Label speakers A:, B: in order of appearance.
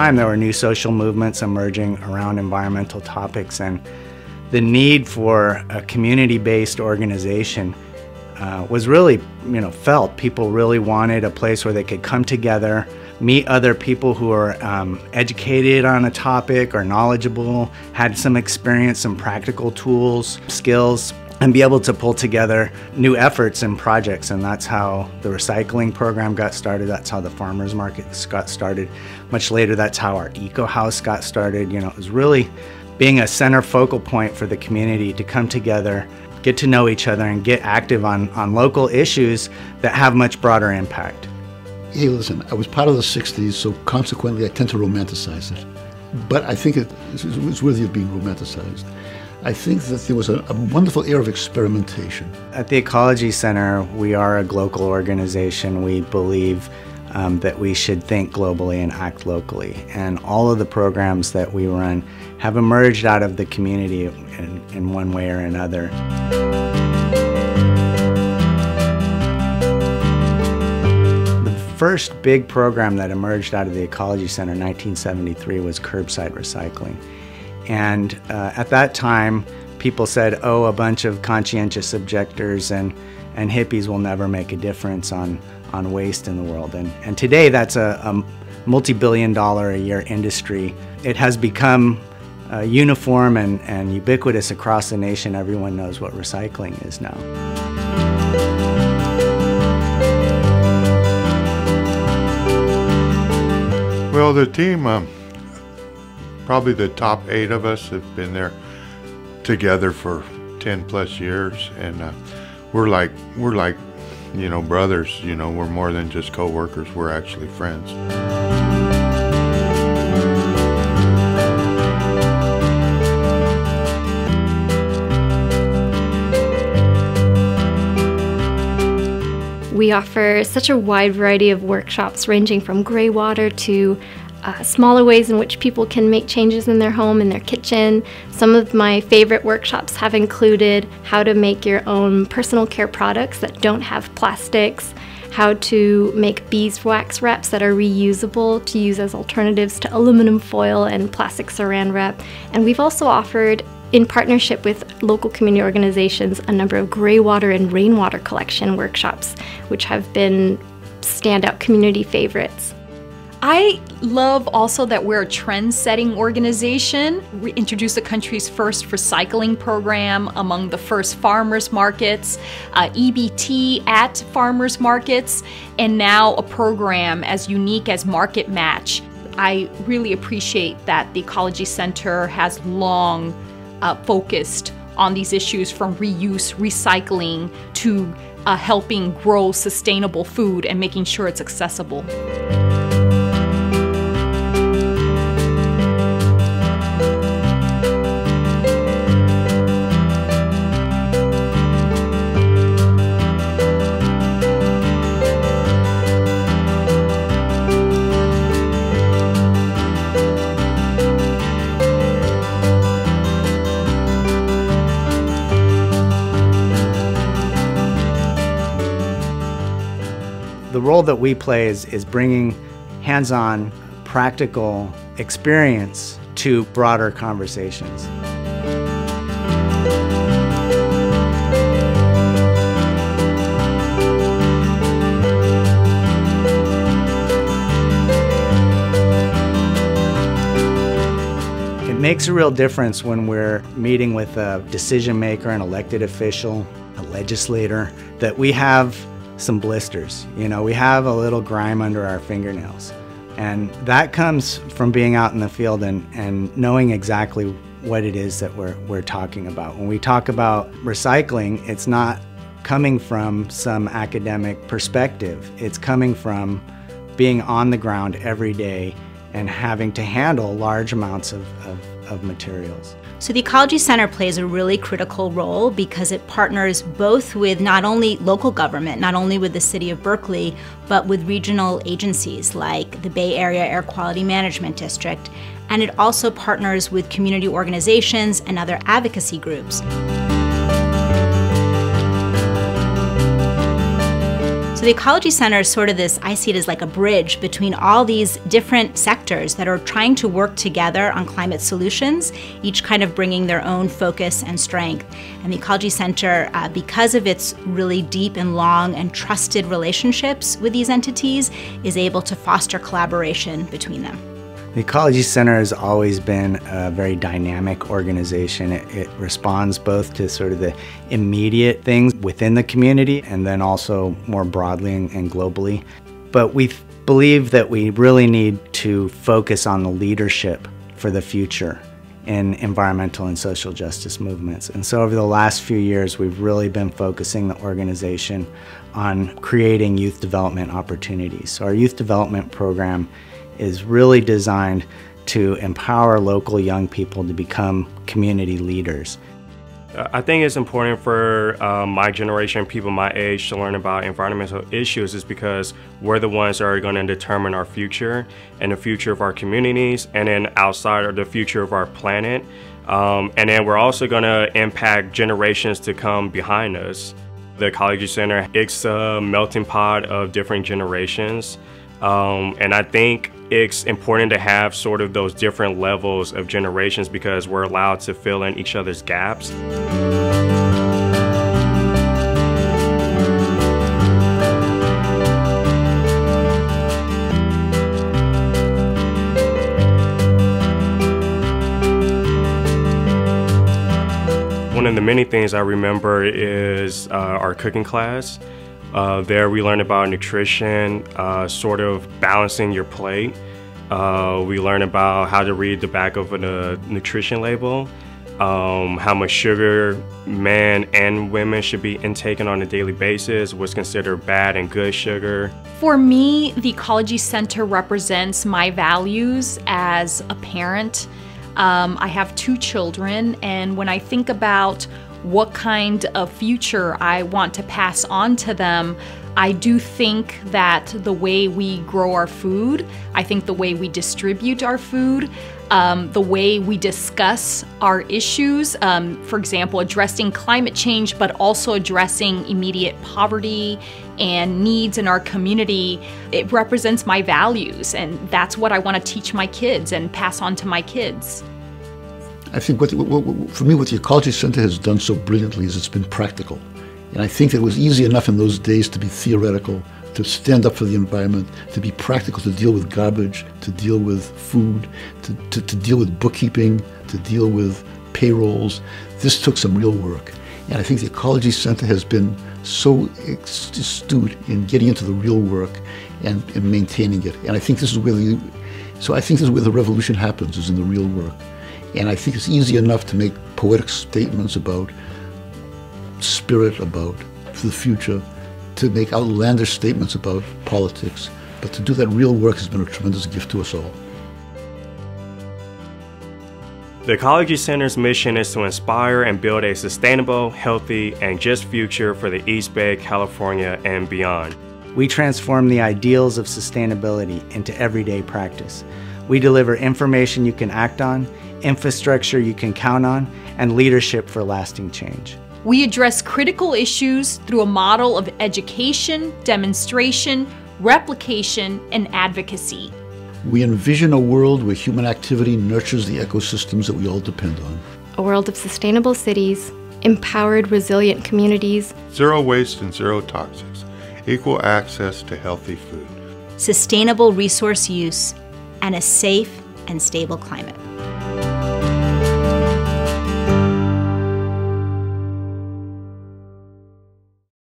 A: time, there were new social movements emerging around environmental topics, and the need for a community-based organization was really, felt. People really wanted a place where they could come together, meet other people who are educated on a topic or knowledgeable, had some experience, some practical tools, skills, and be able to pull together new efforts and projects. And that's how the recycling program got started. That's how the farmers markets got started. Much later, that's how our eco house got started. It was really being a center focal point for the community to come together, get to know each other, and get active on local issues that have much broader impact.
B: Hey, listen, I was part of the 60s, so consequently I tend to romanticize it. But I think it's worthy of being romanticized. I think that there was a wonderful air of experimentation.
A: At the Ecology Center, we are a global organization. We believe that we should think globally and act locally. And all of the programs that we run have emerged out of the community in one way or another. The first big program that emerged out of the Ecology Center in 1973 was curbside recycling. And at that time, people said, oh, a bunch of conscientious objectors and hippies will never make a difference on waste in the world. And today, that's a multi-billion-dollar a year industry. It has become uniform and ubiquitous across the nation. Everyone knows what recycling is now.
C: Well, the team, probably the top 8 of us have been there together for 10 plus years, and we're like brothers. We're more than just co-workers. We're actually friends.
D: We offer such a wide variety of workshops ranging from gray water to smaller ways in which people can make changes in their home, in their kitchen. Some of my favorite workshops have included how to make your own personal care products that don't have plastics, how to make beeswax wraps that are reusable to use as alternatives to aluminum foil and plastic saran wrap. And we've also offered, in partnership with local community organizations, a number of gray water and rainwater collection workshops, which have been standout community favorites.
E: I love also that we're a trend-setting organization. We introduced the country's first recycling program among the first farmers markets, EBT at farmers markets, and now a program as unique as Market Match. I really appreciate that the Ecology Center has long focused on these issues, from reuse, recycling, to helping grow sustainable food and making sure it's accessible.
A: The role that we play is bringing hands-on, practical experience to broader conversations. It makes a real difference when we're meeting with a decision maker, an elected official, a legislator, that we have some blisters. We have a little grime under our fingernails. And that comes from being out in the field and knowing exactly what it is that we're talking about. When we talk about recycling, it's not coming from some academic perspective. It's coming from being on the ground every day and having to handle large amounts of materials.
F: So the Ecology Center plays a really critical role because it partners both with not only local government, not only with the city of Berkeley, but with regional agencies like the Bay Area Air Quality Management District, and it also partners with community organizations and other advocacy groups. So the Ecology Center is sort of this, I see it as like a bridge between all these different sectors that are trying to work together on climate solutions, each kind of bringing their own focus and strength. And the Ecology Center, because of its really deep and long and trusted relationships with these entities, is able to foster collaboration between them.
A: The Ecology Center has always been a very dynamic organization. It responds both to sort of the immediate things within the community and then also more broadly and globally. But we believe that we really need to focus on the leadership for the future in environmental and social justice movements. And so over the last few years, we've really been focusing the organization on creating youth development opportunities. So our youth development program is really designed to empower local young people to become community leaders.
G: I think it's important for my generation, people my age, to learn about environmental issues is because we're the ones that are going to determine our future and the future of our communities, and then outside of the future of our planet. And then we're also going to impact generations to come behind us. The Ecology Center, it's a melting pot of different generations. And I think it's important to have sort of those different levels of generations because we're allowed to fill in each other's gaps. One of the many things I remember is our cooking class. There we learned about nutrition, sort of balancing your plate. We learned about how to read the back of a nutrition label, how much sugar men and women should be intaking on a daily basis, what's considered bad and good sugar.
E: For me, the Ecology Center represents my values as a parent. I have 2 children, and when I think about what kind of future I want to pass on to them, I do think that the way we grow our food, I think the way we distribute our food, the way we discuss our issues, for example, addressing climate change, but also addressing immediate poverty and needs in our community, it represents my values, and that's what I want to teach my kids and pass on to my kids.
B: I think for me, what the Ecology Center has done so brilliantly is it's been practical. And I think that it was easy enough in those days to be theoretical, to stand up for the environment, to be practical, to deal with garbage, to deal with food, to deal with bookkeeping, to deal with payrolls. This took some real work. And I think the Ecology Center has been so astute in getting into the real work and maintaining it. And I think this is where the revolution happens, is in the real work. And I think it's easy enough to make poetic statements about spirit, about the future, to make outlandish statements about politics. But to do that real work has been a tremendous gift to us all.
G: The Ecology Center's mission is to inspire and build a sustainable, healthy, and just future for the East Bay, California, and beyond.
A: We transform the ideals of sustainability into everyday practice. We deliver information you can act on, infrastructure you can count on, and leadership for lasting change.
E: We address critical issues through a model of education, demonstration, replication, and advocacy.
B: We envision a world where human activity nurtures the ecosystems that we all depend on.
D: A world of sustainable cities, empowered, resilient communities,
C: Zero waste and zero toxics, equal access to healthy food,
F: Sustainable resource use, and a safe and stable climate.